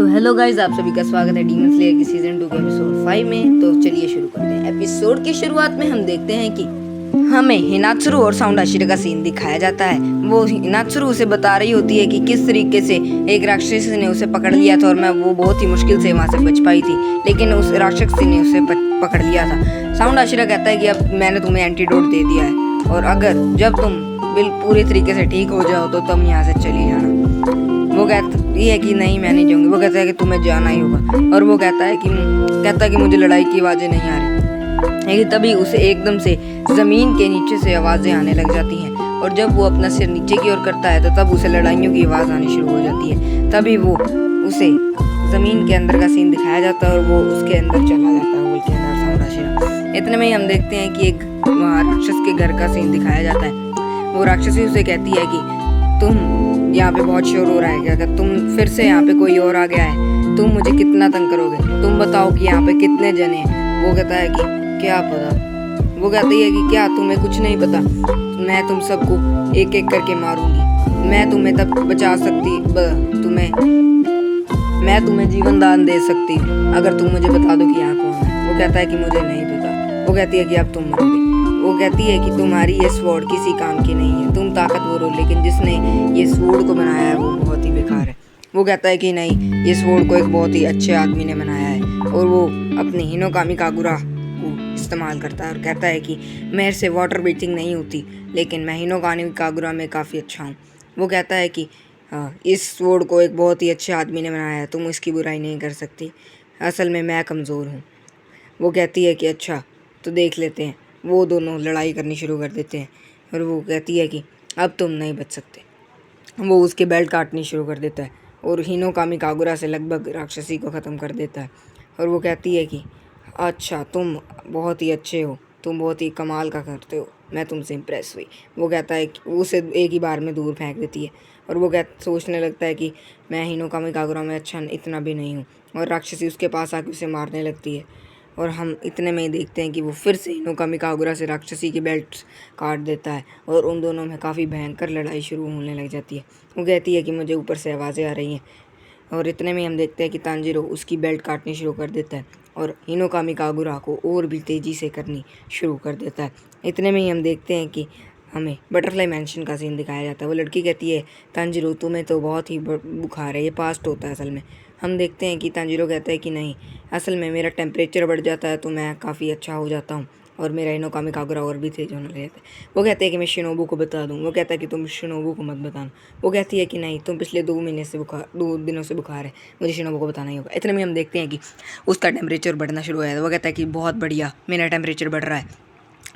तो hello guys, आप सभी का स्वागत है डीमन स्लेयर की सीजन 2 के एपिसोड 5 में। तो चलिए शुरू करते हैं। एपिसोड की शुरुआत में हम देखते हैं कि हमें हिनात्सुरु और साउंड आशिरा का सीन दिखाया जाता है। वो हिनात्सुरु उसे बता रही होती है कि किस तरीके से एक राक्षस ने उसे पकड़ लिया था और मैं वो बहुत ही मुश्किल से वहां से बच पाई थी, लेकिन उस राक्षस ने उसे पकड़ लिया था। साउंड आशिरा कहता है कि अब मैंने तुम्हें एंटीडोट दे दिया है और अगर जब तुम पूरी तरीके से ठीक हो जाओ तो तुम यहाँ से चली जाना। वो कहती है कि नहीं, मैं नहीं जाऊंगी। वो कहता है कि तुम्हें जाना ही होगा और वो कहता है कि मुझे लड़ाई की आवाज़ें नहीं आ रही। लेकिन तभी उसे एकदम से ज़मीन के नीचे से आवाज़ें आने लग जाती हैं और जब वो अपना सिर नीचे की ओर करता है तो तब उसे लड़ाइयों की आवाज़ आनी शुरू हो जाती है। तभी वो उसे ज़मीन के अंदर का सीन दिखाया जाता है और वो उसके अंदर चला जाता है, होल के अंदर साउंड आशिरा। इतने में ही हम देखते हैं कि एक वहाँ राक्षस के घर का सीन दिखाया जाता है। वो राक्षसी उसे कहती है कि तुम यहाँ पे बहुत शोर हो रहा है क्या? अगर तुम फिर से यहाँ पे कोई और आ गया है, तुम मुझे कितना तंग करोगे? तुम बताओ कि यहाँ पे कितने जने हैं? वो कहता है कि क्या पता। वो कहती है कि क्या तुम्हें कुछ नहीं पता? मैं तुम सबको एक एक करके मारूंगी। मैं तुम्हें तब बचा सकती मैं तुम्हें जीवन दान दे सकती हूँ अगर तुम मुझे बता दो कि यहाँ कौन है। वो कहता है कि मुझे नहीं पता। वो कहती है कि अब तुम मरोगे। वो कहती है कि तुम्हारी ये स्वॉर्ड किसी काम की नहीं है, तुम ताकतवर हो, लेकिन जिसने ये स्वॉर्ड को बनाया है वो बहुत ही बेकार है। वो कहता है कि नहीं, ये स्वॉर्ड को एक बहुत ही अच्छे आदमी ने बनाया है और वो अपनी हिनोकामी कागुरा को इस्तेमाल करता है और कहता है कि मेरे से वाटर ब्रीथिंग नहीं होती, लेकिन मैं हिनोकामी कागुरा में काफ़ी अच्छा हूँ। वो कहता है कि इस स्वॉर्ड को एक बहुत ही अच्छे आदमी ने बनाया है, तुम इसकी बुराई नहीं कर सकती। असल में मैं कमज़ोर हूँ। वो कहती है कि अच्छा, तो देख लेते हैं। वो दोनों लड़ाई करनी शुरू कर देते हैं और वो कहती है कि अब तुम नहीं बच सकते। वो उसके बेल्ट काटनी शुरू कर देता है और हिनोकामी कागुरा से लगभग राक्षसी को ख़त्म कर देता है। और वो कहती है कि अच्छा, तुम बहुत ही अच्छे हो, तुम बहुत ही कमाल का करते हो, मैं तुमसे इम्प्रेस हुई। वो कहता है कि उसे एक ही बार में दूर फेंक देती है और वो सोचने लगता है कि मैं हिनोकामी कागुरा में अच्छा इतना भी नहीं हूँ और राक्षसी उसके पास आके उसे मारने लगती है। और हम इतने में ही देखते हैं कि वो फिर से हिनोकामी कागुरा से राक्षसी की बेल्ट काट देता है और उन दोनों में काफ़ी भयंकर लड़ाई शुरू होने लग जाती है। वो कहती है कि मुझे ऊपर से आवाज़ें आ रही हैं और इतने में हम देखते हैं कि तांजीरो उसकी बेल्ट काटनी शुरू कर देता है और हिनोकामी कागुरा को और भी तेज़ी से करनी शुरू कर देता है। इतने में ही हम देखते हैं कि हमें बटरफ्लाई मैंशन का सीन दिखाया जाता है। वो लड़की कहती है, तांजीरो तुम्हें तो बहुत ही बुखार है, ये पास्ट होता है असल में। हम देखते हैं कि तांजीरो कहता है कि नहीं, असल में मेरा टेम्परेचर बढ़ जाता है तो मैं काफ़ी अच्छा हो जाता हूँ और मेरा हिनोकामी कागुरा और भी तेज होने लग जाता है। वो कहते हैं कि मैं शिनोबू को बता दूँ। वो कहता है कि तुम शिनोबू को मत बताना। वो कहती है कि नहीं, तुम पिछले 2 दिनों से बुखार है, मुझे शिनोबू को बताना ही होगा। इतने में हम देखते हैं कि उसका टेम्परेचर बढ़ना शुरू हो जाता है। वो कहता है कि बहुत बढ़िया, मेरा टेम्परेचर बढ़ रहा है।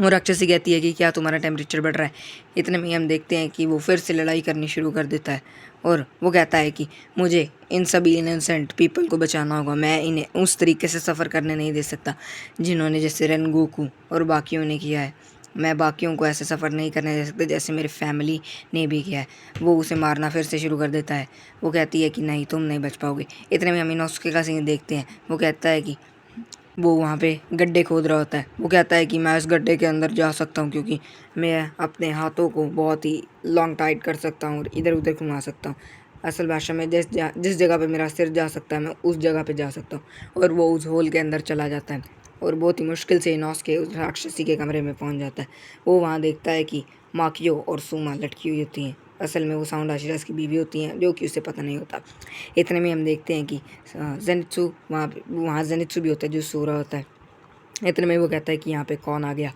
वो राक्षसी कहती है कि क्या तुम्हारा टेम्परेचर बढ़ रहा है? इतने में हम देखते हैं कि वो फिर से लड़ाई करनी शुरू कर देता है और वो कहता है कि मुझे इन सभी इनोसेंट पीपल को बचाना होगा। मैं इन्हें उस तरीके से सफ़र करने नहीं दे सकता जिन्होंने जैसे रेनगोकू और बाकियों ने किया है। मैं बाकियों को ऐसे सफ़र नहीं करने दे सकता जैसे मेरी फैमिली ने भी किया है। वो उसे मारना फिर से शुरू कर देता है। वो कहती है कि नहीं, तुम नहीं बच पाओगे। इतने में हम इनोस्के का सीन देखते हैं। वो कहता है कि वो वहाँ पे गड्ढे खोद रहा होता है। वो कहता है कि मैं इस गड्ढे के अंदर जा सकता हूँ क्योंकि मैं अपने हाथों को बहुत ही लॉन्ग टाइट कर सकता हूँ और इधर उधर घुमा सकता हूँ। असल भाषा में जिस जगह पे मेरा सिर जा सकता है मैं उस जगह पे जा सकता हूँ। और वो उस होल के अंदर चला जाता है और बहुत ही मुश्किल से इनोस के उस राक्षसी के कमरे में पहुँच जाता है। वो वहाँ देखता है कि माकियो और सुमा लटकी हुई होती हैं। असल में वो साउंड आशिरा की बीवी होती हैं, जो कि उसे पता नहीं होता। इतने में हम देखते हैं कि जेनित्सु वहाँ जेनित्सु भी होता है जो सो रहा होता है। इतने में वो कहता है कि यहाँ पे कौन आ गया,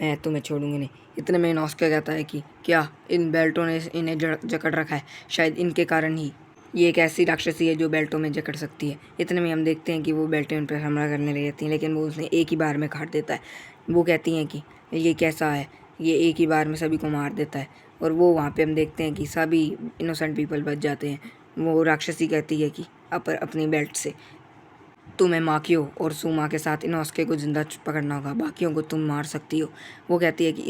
मैं तुम्हें छोड़ूंगी नहीं। इतने में इनोस्के कहता है कि क्या इन बेल्टों ने इन्हें जकड़ रखा है? शायद इनके कारण ही ये एक ऐसी राक्षसी है जो बेल्टों में जकड़ सकती है। इतने में हम देखते हैं कि वो बेल्टें उन पर हमला करने लग जाती हैं, लेकिन वो उसने एक ही बार में काट देता है। वो कहती हैं कि ये कैसा है, ये एक ही बार में सभी को मार देता है। और वो वहाँ पे हम देखते हैं कि सभी इनोसेंट पीपल बच जाते हैं। वो राक्षसी कहती है कि अपनी बेल्ट से तुम्हें माकियो और सुमा के साथ इनोस्के को जिंदा पकड़ना होगा, बाकियों को तुम मार सकती हो। वो कहती है कि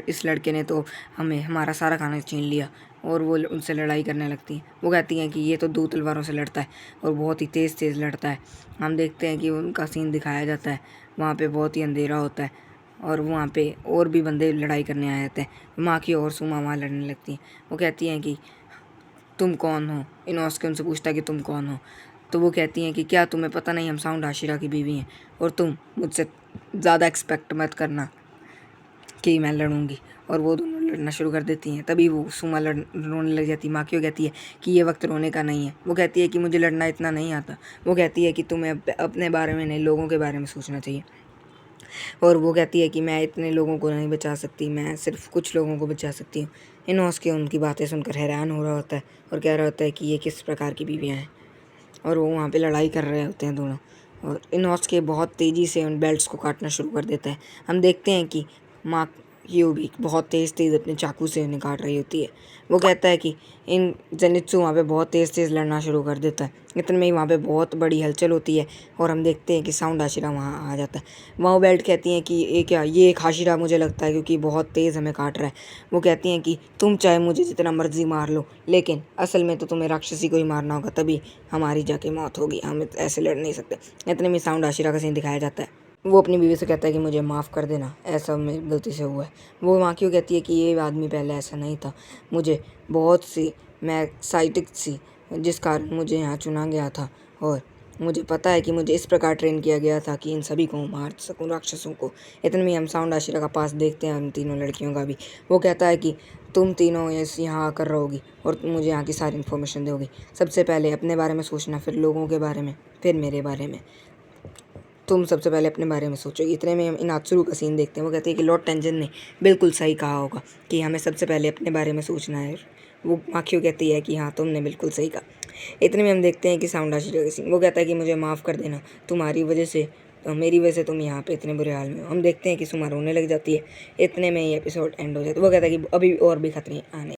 इस लड़के ने तो हमारा सारा खाना छीन लिया और वो उनसे लड़ाई करने लगती है। वो कहती हैं कि ये तो 2 तलवारों से लड़ता है और बहुत ही तेज़ लड़ता है। हम देखते हैं कि उनका सीन दिखाया जाता है। वहाँ पे बहुत ही अंधेरा होता है और वहाँ पे और भी बंदे लड़ाई करने आ जाते हैं। माकियो और सुमा वहाँ लड़ने लगती हैं। वो कहती हैं कि तुम कौन हो? इनोस्के उनसे पूछता है कि तुम कौन हो? तो वो कहती हैं कि क्या तुम्हें पता नहीं हम साउंड आशिरा की बीवी हैं, और तुम मुझसे ज़्यादा एक्सपेक्ट मत करना कि मैं लड़ूंगी। और वो दोनों लड़ना शुरू कर देती हैं। तभी वो सुमा रोने लग जाती है। माकियो कहती है कि ये वक्त रोने का नहीं है। वो कहती है कि मुझे लड़ना इतना नहीं आता। वो कहती है कि तुम्हें अपने बारे में नहीं, लोगों के बारे में सोचना चाहिए। और वो कहती है कि मैं इतने लोगों को नहीं बचा सकती, मैं सिर्फ कुछ लोगों को बचा सकती हूँ। इनोस उनकी बातें सुनकर हैरान हो रहा होता है और कह रहा होता है कि ये किस प्रकार की बीवियाँ हैं। और वो वहाँ पे लड़ाई कर रहे होते हैं दोनों। और इनोस बहुत तेज़ी से उन बेल्ट्स को काटना शुरू कर देता है। हम देखते हैं कि माँ ह्यू भी बहुत तेज़ अपने चाकू से उन्हें काट रही होती है। वो कहता है कि इन जेनित्सु वहाँ पे बहुत तेज़ लड़ना शुरू कर देता है। इतने में ही वहाँ पे बहुत बड़ी हलचल होती है और हम देखते हैं कि साउंड आशिरा वहाँ आ जाता है। वहाँ बेल्ट कहती हैं कि ये एक हाशिरा मुझे लगता है, क्योंकि बहुत तेज़ हमें काट रहा है। वो कहती हैं कि तुम चाहे मुझे जितना मर्जी मार लो, लेकिन असल में तो तुम्हें राक्षसी को ही मारना होगा, तभी हमारी जाके मौत होगी, हम ऐसे लड़ नहीं सकते। इतने में साउंड आशिरा का सीन दिखाया जाता है। वो अपनी बीवी से कहता है कि मुझे माफ़ कर देना, ऐसा मेरी गलती से हुआ है। वो माँ क्यों कहती है कि ये आदमी पहले ऐसा नहीं था, मुझे बहुत सी मैं एक्साइटेड सी जिस कारण मुझे यहाँ चुना गया था, और मुझे पता है कि मुझे इस प्रकार ट्रेन किया गया था कि इन सभी को मार सकूं, राक्षसों को। इतने में हम साउंड आशिरा का पास देखते हैं, उन तीनों लड़कियों का भी। वो कहता है कि तुम तीनों यहाँ आकर रहोगी और तुम मुझे यहाँ की सारी इन्फॉर्मेशन दोगी। सबसे पहले अपने बारे में सोचना, फिर लोगों के बारे में, फिर मेरे बारे में। तुम सबसे पहले अपने बारे में सोचो। इतने में हम इनात्सुरु का सीन देखते हैं। वो कहते हैं कि लॉर्ड टेंजन ने बिल्कुल सही कहा होगा कि हमें सबसे पहले अपने बारे में सोचना है। वो माखियो कहती है कि हाँ, तुमने बिल्कुल सही कहा। इतने में हम देखते हैं कि साउंड आशिरा का सीन। वो कहता है कि मुझे माफ़ कर देना, तुम्हारी वजह से, मेरी वजह से तुम यहाँ पे इतने बुरे हाल में हो। हम देखते हैं कि सुमा रोने लग जाती है। इतने में ये एपिसोड एंड हो जाता है। वो कहता है कि अभी और भी खतरे आने